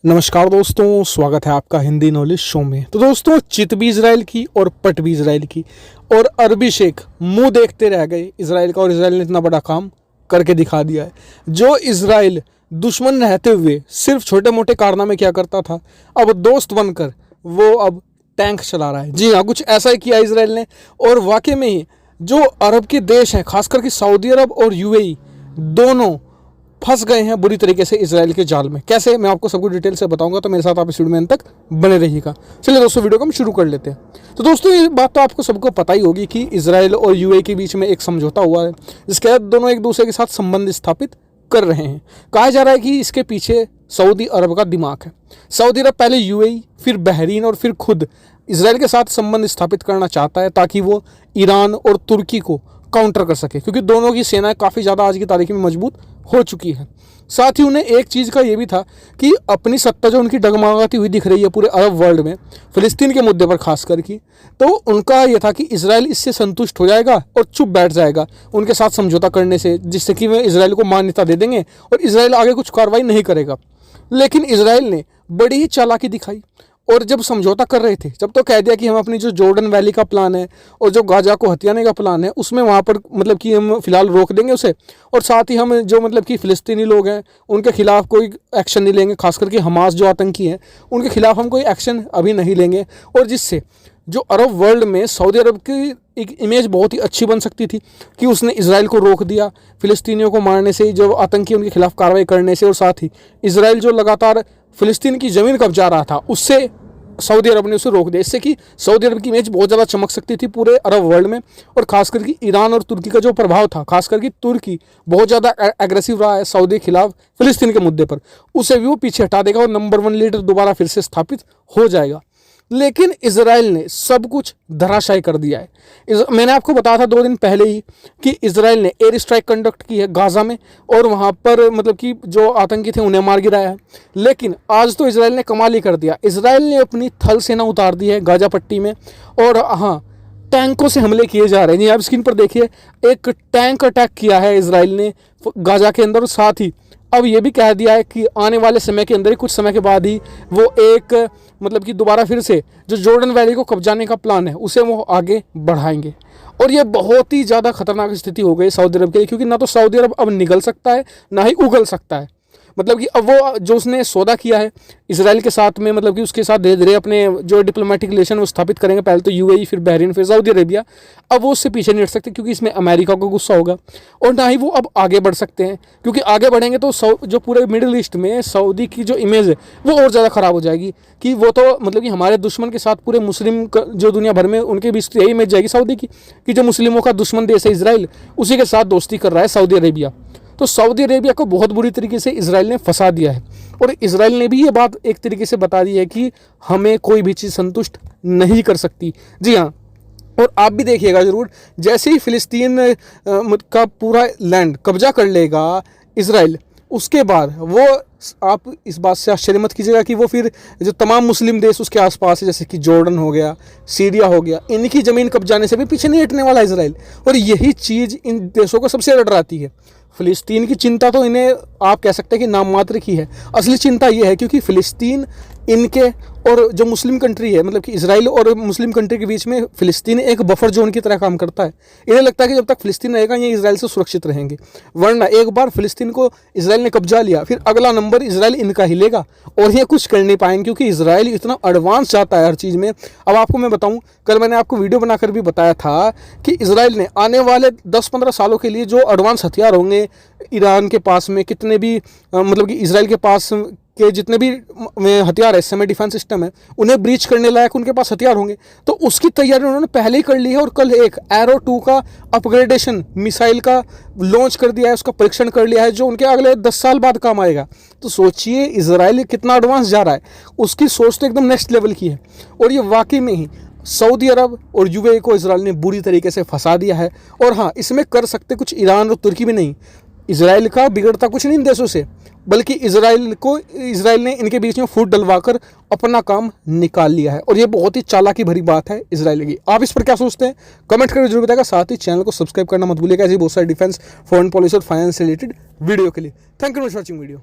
नमस्कार दोस्तों, स्वागत है आपका हिंदी नॉलेज शो में। तो दोस्तों, चित भी इजराइल की और पट भी इजराइल की, और अरबी शेख मुंह देखते रह गए इजराइल का, और इजराइल ने इतना बड़ा काम करके दिखा दिया है। जो इजराइल दुश्मन रहते हुए सिर्फ छोटे मोटे कारनामे क्या करता था, अब दोस्त बनकर वो अब टैंक चला रहा है। जी हाँ, कुछ ऐसा ही किया इजराइल ने। और वाकई में ही जो अरब के देश हैं, खासकर कि सऊदी अरब और यूएई, दोनों फंस गए हैं बुरी तरीके से इजराइल के जाल में। कैसे, मैं आपको सब कुछ डिटेल से बताऊंगा, तो मेरे साथ आप इस वीडियो में अंत तक बने रहिएगा। चलिए दोस्तों, वीडियो को हम शुरू कर लेते हैं। तो दोस्तों, ये बात तो आपको सबको पता ही होगी कि इजराइल और यूएई के बीच में एक समझौता हुआ है, जिसके तहत दोनों एक दूसरे के साथ संबंध स्थापित कर रहे हैं। कहा जा रहा है कि इसके पीछे सऊदी अरब का दिमाग है। सऊदी अरब पहले यूएई, फिर बहरीन और फिर खुद इजराइल के साथ संबंध स्थापित करना चाहता है, ताकि वो ईरान और तुर्की को काउंटर कर सके, क्योंकि दोनों की सेनाएं काफ़ी ज़्यादा आज की तारीख में मजबूत हो चुकी है। साथ ही उन्हें एक चीज़ का ये भी था कि अपनी सत्ता जो उनकी डगमगाती हुई दिख रही है पूरे अरब वर्ल्ड में, फिलिस्तीन के मुद्दे पर खास करके, तो उनका ये था कि इजराइल इससे संतुष्ट हो जाएगा और चुप बैठ जाएगा उनके साथ समझौता करने से, जिससे कि वे इजराइल को मान्यता दे देंगे और इजराइल आगे कुछ कार्रवाई नहीं करेगा। लेकिन इजराइल ने बड़ी ही चालाकी दिखाई, और जब समझौता कर रहे थे, जब तो कह दिया कि हम अपनी जो जॉर्डन वैली का प्लान है और जो गाजा को हथियाने का प्लान है, उसमें वहाँ पर मतलब कि हम फिलहाल रोक देंगे उसे, और साथ ही हम जो मतलब कि फ़िलिस्तीनी लोग हैं उनके खिलाफ कोई एक्शन नहीं लेंगे, खास करके हमास जो आतंकी हैं उनके खिलाफ हम कोई एक्शन अभी नहीं लेंगे। और जिससे जो अरब वर्ल्ड में सऊदी अरब की एक इमेज बहुत ही अच्छी बन सकती थी कि उसने इजराइल को रोक दिया फ़िलिस्तीनियों को मारने से, जो आतंकी उनके खिलाफ कार्रवाई करने से, और साथ ही इजराइल जो लगातार फ़िलिस्तीन की ज़मीन कब्जा रहा था उससे सऊदी अरब ने उसे रोक दिया। इससे कि सऊदी अरब की इमेज बहुत ज़्यादा चमक सकती थी पूरे अरब वर्ल्ड में। और खास करके ईरान और तुर्की का जो प्रभाव था, खास करके तुर्की बहुत ज़्यादा एग्रेसिव रहा है सऊदी के खिलाफ फ़िलिस्तीन के मुद्दे पर, उसे भी वो पीछे हटा देगा और नंबर 1 लीडर दोबारा फिर से स्थापित हो जाएगा। लेकिन इजराइल ने सब कुछ धराशायी कर दिया है। मैंने आपको बताया था 2 दिन पहले ही कि इजराइल ने एयर स्ट्राइक कंडक्ट की है गाजा में, और वहाँ पर मतलब कि जो आतंकी थे उन्हें मार गिराया है। लेकिन आज तो इजराइल ने कमाल ही कर दिया। इजराइल ने अपनी थल सेना उतार दी है गाजा पट्टी में, और हाँ, टैंकों से हमले किए जा रहे हैं। आप स्क्रीन पर देखिए, एक टैंक अटैक किया है इजराइल ने गाजा के अंदर। साथ ही अब ये भी कह दिया है कि आने वाले समय के अंदर ही, कुछ समय के बाद ही, वो एक मतलब कि दोबारा फिर से जो जॉर्डन वैली को कब्जाने का प्लान है उसे वो आगे बढ़ाएंगे। और ये बहुत ही ज़्यादा खतरनाक स्थिति हो गई सऊदी अरब के लिए, क्योंकि ना तो सऊदी अरब अब निगल सकता है ना ही उगल सकता है। मतलब कि अब वो जो उसने सौदा किया है इजराइल के साथ में, मतलब कि उसके साथ धीरे धीरे अपने जो डिप्लोमेटिक रिलेशन वो स्थापित करेंगे, पहले तो यूएई, फिर बहरीन, फिर सऊदी अरेबिया। अब वो उससे पीछे नहीं हट सकते, क्योंकि इसमें अमेरिका को गुस्सा होगा, और ना ही वो अब आगे बढ़ सकते हैं, क्योंकि आगे बढ़ेंगे तो जो पूरे मिडिल ईस्ट में सऊदी की जो इमेज है वो और ज़्यादा ख़राब हो जाएगी। कि वो तो मतलब कि हमारे दुश्मन के साथ पूरे मुस्लिम जो दुनिया भर में उनके बीच तो यही इमेज जाएगी सऊदी की, कि जो मुस्लिमों का दुश्मन देश है इजराइल, उसी के साथ दोस्ती कर रहा है सऊदी अरेबिया। तो सऊदी अरेबिया को बहुत बुरी तरीके से इजराइल ने फंसा दिया है, और इजराइल ने भी ये बात एक तरीके से बता दी है कि हमें कोई भी चीज़ संतुष्ट नहीं कर सकती। जी हाँ, और आप भी देखिएगा ज़रूर, जैसे ही फ़िलिस्तीन का पूरा लैंड कब्जा कर लेगा इजराइल, उसके बाद वो, आप इस बात से आश्चर्य मत कीजिएगा कि वो फिर जो तमाम मुस्लिम देश उसके आसपास है, जैसे कि जॉर्डन हो गया, सीरिया हो गया, इनकी ज़मीन कब्जाने से भी पीछे नहीं हटने वाला इजराइल। और यही चीज़ इन देशों को सबसे ज़्यादा डराती है। फ़िलिस्तीन की चिंता तो इन्हें आप कह सकते हैं कि नाम मात्र की है, असली चिंता ये है क्योंकि फ़िलिस्तीन इनके और जो मुस्लिम कंट्री है, मतलब कि इजराइल और मुस्लिम कंट्री के बीच में फ़िलिस्तीन एक बफर जोन की तरह काम करता है। इन्हें लगता है कि जब तक फ़िलिस्तीन रहेगा ये इजराइल से सुरक्षित रहेंगे, वरना एक बार फ़िलिस्तीन को इजराइल ने कब्जा लिया, फिर अगला नंबर इजराइल इनका ही लेगा, और ये कुछ कर नहीं पाएंगे, क्योंकि इजराइल इतना एडवांस जाता है हर चीज़ में। अब आपको मैं बताऊं, कल मैंने आपको वीडियो बनाकर भी बताया था कि इजराइल ने आने वाले 10-15 सालों के लिए जो एडवांस हथियार होंगे ईरान के पास में, कितने भी मतलब कि इजराइल के पास के जितने भी हथियार है, सेमी डिफेंस सिस्टम है, उन्हें ब्रीच करने लायक उनके पास हथियार होंगे, तो उसकी तैयारी उन्होंने पहले ही कर ली है। और कल एक एरो 2 का अपग्रेडेशन मिसाइल का लॉन्च कर दिया है, उसका परीक्षण कर लिया है, जो उनके अगले 10 साल बाद काम आएगा। तो सोचिए इजराइल कितना एडवांस जा रहा है, उसकी सोच तो एकदम नेक्स्ट लेवल की है। और ये वाकई में ही सऊदी अरब और यूएई को इजराइल ने बुरी तरीके से फंसा दिया है। और हाँ, इसमें कर सकते कुछ ईरान और तुर्की भी नहीं, इजराइल का बिगड़ता कुछ नहीं इन देशों से, बल्कि इजराइल ने इनके बीच में फूट डलवाकर अपना काम निकाल लिया है। और ये बहुत ही चालाकी भरी बात है इजराइल की। आप इस पर क्या सोचते हैं, कमेंट करके जरूर बताएगा। साथ ही चैनल को सब्सक्राइब करना मत भूलिएगा, ऐसी बहुत सारी डिफेंस, फॉरेन पॉलिसी और फाइनेंस से रिलेटेड वीडियो के लिए। Thank you for watching video.